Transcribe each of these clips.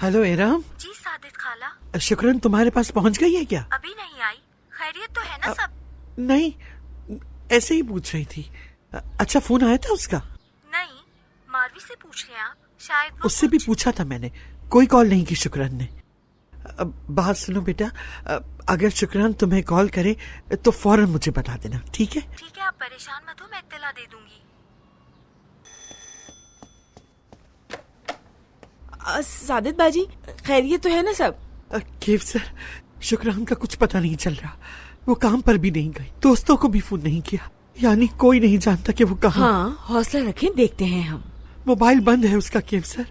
Hello एराम। जी सादिद खाला। शुक्रन तुम्हारे पास पहुंच गई है क्या? अभी नहीं आई। खैरियत तो है ना सब? नहीं, ऐसे ही पूछ रही थी। अच्छा, फोन आया था उसका? नहीं, मारवी से पूछ लें आप, शायद वो उससे भी पूछा था मैंने, कोई कॉल नहीं की शुक्रन ने। बात सुनो बेटा, अगर शुक्रन तुम्हें कॉल करे तो फौरन मुझे बता देना, ठीक है? ठीक है, आप परेशान मत हो, मैं इत्तला दे दूंगी। सादिद बाजी, खैरियत तो है ना सब? केव सर, शुक्रन का कुछ पता नहीं चल रहा। वो काम पर भी नहीं गई, दोस्तों को भी फोन नहीं किया, यानी कोई नहीं जानता कि वो कहाँ। हाँ, हौसला रखें, देखते हैं हम। मोबाइल बंद है उसका केव सर,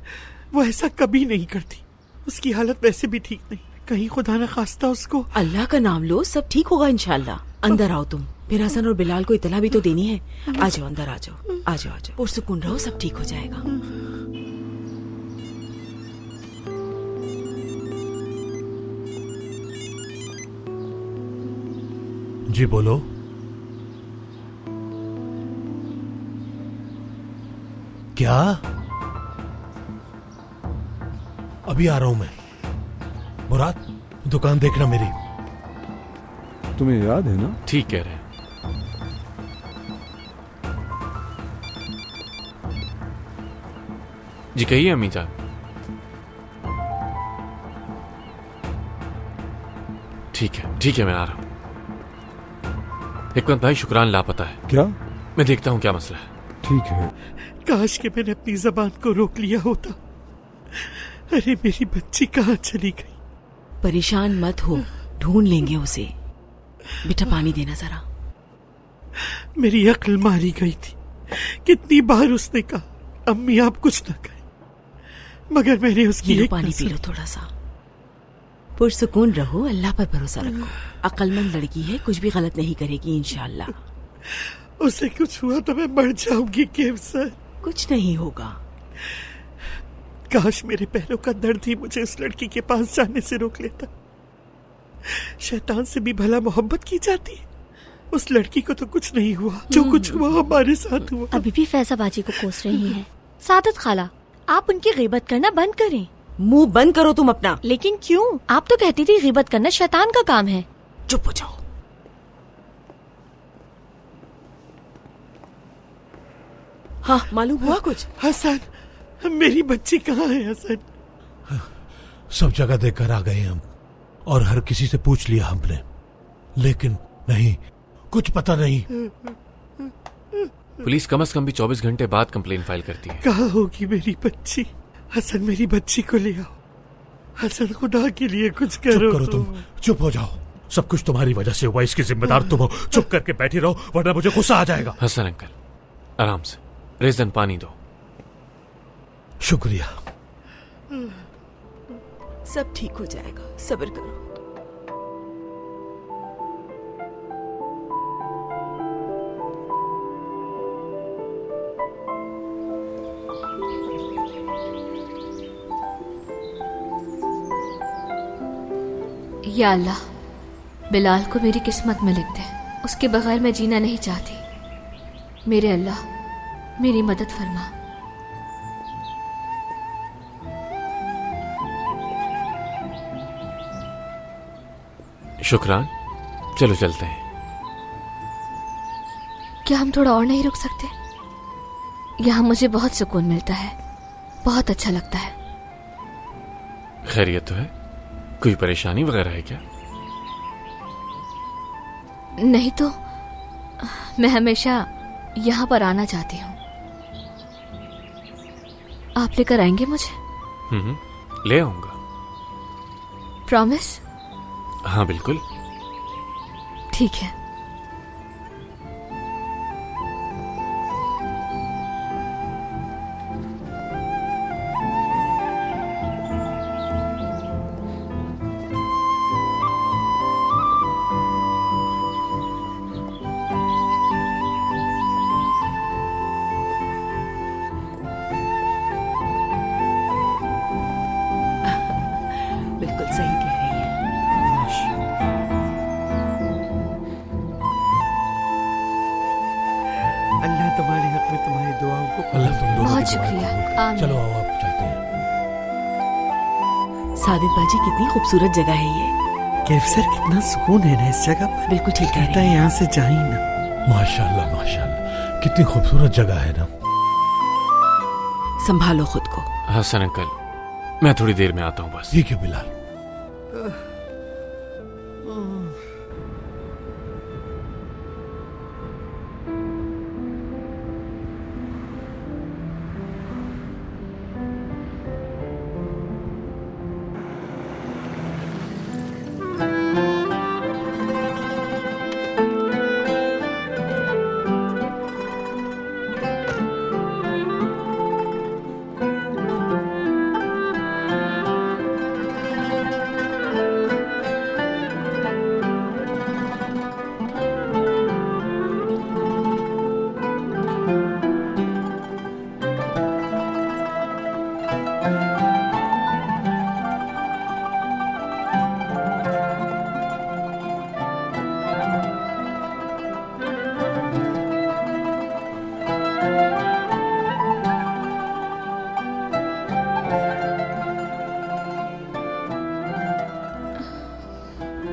वो ऐसा कभी नहीं करती। उसकी हालत वैसे भी ठीक नहीं, कहीं खुदा न खास्ता उसको। अल्लाह का नाम लो, सब ठीक होगा इंशाल्लाह। अंदर आओ तुम, फिर हसन और बिलाल को इतला भी तो देनी है। आ जाओ अंदर, आ जाओ आ जाओ आ जाओ, पुरसुकून रहो, सब ठीक हो जाएगा। जी बोलो। क्या? अभी आ रहा हूं मैं। मुराद, दुकान देखना मेरी। तुम्हें याद है ना? ठीक कह रहे हैं। जी कहिए अम्मी जान। ठीक है, मैं आ रहा हूं। हिकमत भाई, शुक्रान लापता है। क्या? मैं देखता हूं क्या मसला है। ठीक है। काश के मैंने अपनी जबान को रोक लिया होता। अरे मेरी बच्ची कहाँ चली गई? परेशान मत हो, ढूंढ लेंगे उसे। बेटा पानी देना जरा। मेरी अक्ल मारी गई थी। कितनी बार उसने कहा अम्मी आप कुछ न कहें, मगर मैंने उसकी ये लो एक पानी पी लो थोड़ा सा। पुरसुकून रहो, अल्लाह पर भरोसा रखो। अक्लमंद लड़की है, कुछ भी गलत नहीं करेगी इंशाल्लाह। उसे कुछ हुआ तो मैं मर जाऊंगी केव सर। कुछ नहीं होगा। काश मेरे पैरों का दर्द ही मुझे उस लड़की के पास जाने से रोक लेता। शैतान से भी भला मोहब्बत की जाती है। उस लड़की को तो कुछ नहीं हुआ, जो कुछ हुआ हमारे साथ हुआ। अभी भी फैजा बाजी को कोस रही हैं। सादत खाला, आप उनकी गिबत करना बंद करें। मुंह बंद करो तुम अपना। लेकिन क्यों? आप तो कहती थी गिबत करना शैतान का काम है। चुप हो जाओ। हाँ, मालूम हुआ कुछ? हसन, मेरी बच्ची कहाँ है हसन? सब जगह देखकर आ गए हम और हर किसी से पूछ लिया हमने, लेकिन नहीं, कुछ पता नहीं। पुलिस कम से कम भी 24 घंटे बाद कंप्लेन फाइल करती है। कहाँ होगी मेरी बच्ची? हसन, मेरी बच्ची को ले आओ। हसन, खुदा के लिए कुछ करो। चुप करो तुम, चुप हो जाओ। सब कुछ तुम्हारी वजह से हुआ, इसकी जिम्मेदार तुम हो। चुप करके बैठी रहो वरना मुझे गुस्सा आ जाएगा। हसन अंकल, आराम से, रेजन पानी दो। शुक्रिया। सब ठीक हो जाएगा, सब्र करो। या अल्लाह, बिलाल को मेरी किस्मत में लिख दे। उसके बगैर मैं जीना नहीं चाहती। मेरे अल्लाह, मेरी मदद फरमा। शुक्रान, चलो चलते हैं। क्या हम थोड़ा और नहीं रुक सकते? यहाँ मुझे बहुत सुकून मिलता है, बहुत अच्छा लगता है। खैरियत तो है? कोई परेशानी वगैरह है क्या? नहीं तो मैं हमेशा यहाँ पर आना चाहती हूँ। आप लेकर आएंगे मुझे? ले आऊंगा। प्रॉमिस? हाँ बिल्कुल। ठीक है। बिल्कुल सही कह रही है। अल्लाह तुम्हारे हक में तुम्हारी दुआओं को अल्लाह तुम दोनों बहुत की दुआएं शुक्रिया। कबूल करे। आमीन। चलो आओ, आप चलते हैं। सादिक बाजी कितनी खूबसूरत जगह है ये। कैफसर कितना सुकून है ना इस जगह पर। बिल्कुल ठीक कह कहता रहे है हैं। यहाँ से जा ही ना। माशाल्लाह माशाल्लाह, कितनी खूबसूरत जगह है ना। संभालो खुद को। हसन अंकल, मैं थोड़ी देर में आता हूँ बस। ठीक है बिलाल।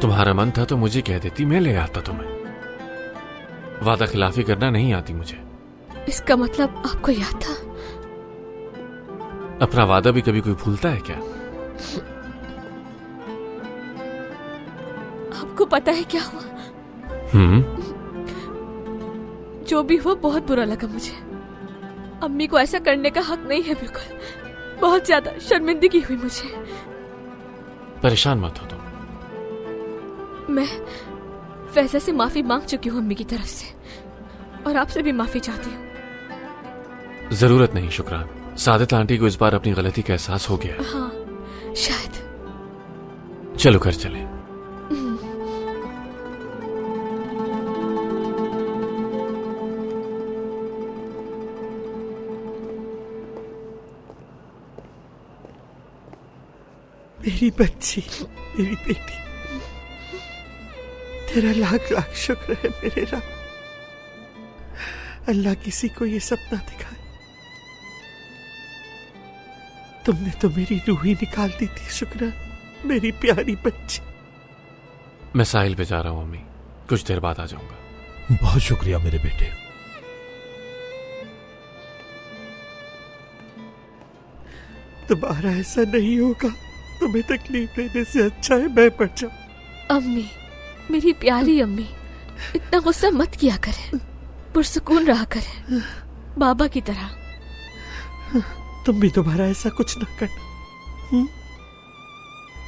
तुम्हारा मन था तो मुझे कह देती, मैं ले आता तुम्हें। वादा खिलाफी करना नहीं आती मुझे। इसका मतलब आपको याद था? अपना वादा भी कभी कोई भूलता है क्या? आपको पता है क्या हुआ? जो भी हुआ बहुत बुरा लगा मुझे। अम्मी को ऐसा करने का हक नहीं है बिल्कुल। बहुत ज्यादा शर्मिंदगी हुई मुझे। परेशान मत हो तुम। मैं फैजा से माफी मांग चुकी हूँ अम्मी की तरफ से, और आपसे भी माफी चाहती हूँ। जरूरत नहीं शुक्रान। सादित आंटी को इस बार अपनी गलती का एहसास हो गया है। हाँ शायद। चलो घर चले। मेरी बच्ची, मेरी बेटी, तेरा लाख लाख शुक्र है मेरे रब। अल्लाह किसी को ये सपना दिखाए। तुमने तो मेरी रूह ही निकाल दी थी शुक्र, मेरी प्यारी बच्ची। मैं साहिल पे जा रहा हूँ अम्मी, कुछ देर बाद आ जाऊंगा। बहुत शुक्रिया मेरे बेटे। दोबारा ऐसा नहीं होगा। तुम्हें तकलीफ देने से अच्छा है मैं पड़ जाऊं। अम्मी, मेरी प्यारी अम्मी, इतना गुस्सा मत किया करें, पुरसुकून रहा करें, बाबा की तरह। तुम भी दोबारा ऐसा कुछ न करना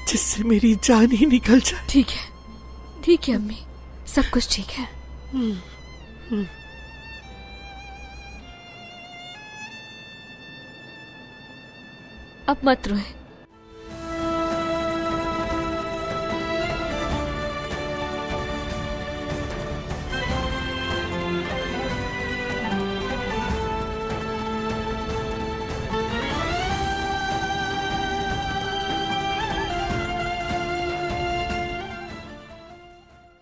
जिससे मेरी जान ही निकल जाए। ठीक है अम्मी, सब कुछ ठीक है। अब मत रोए।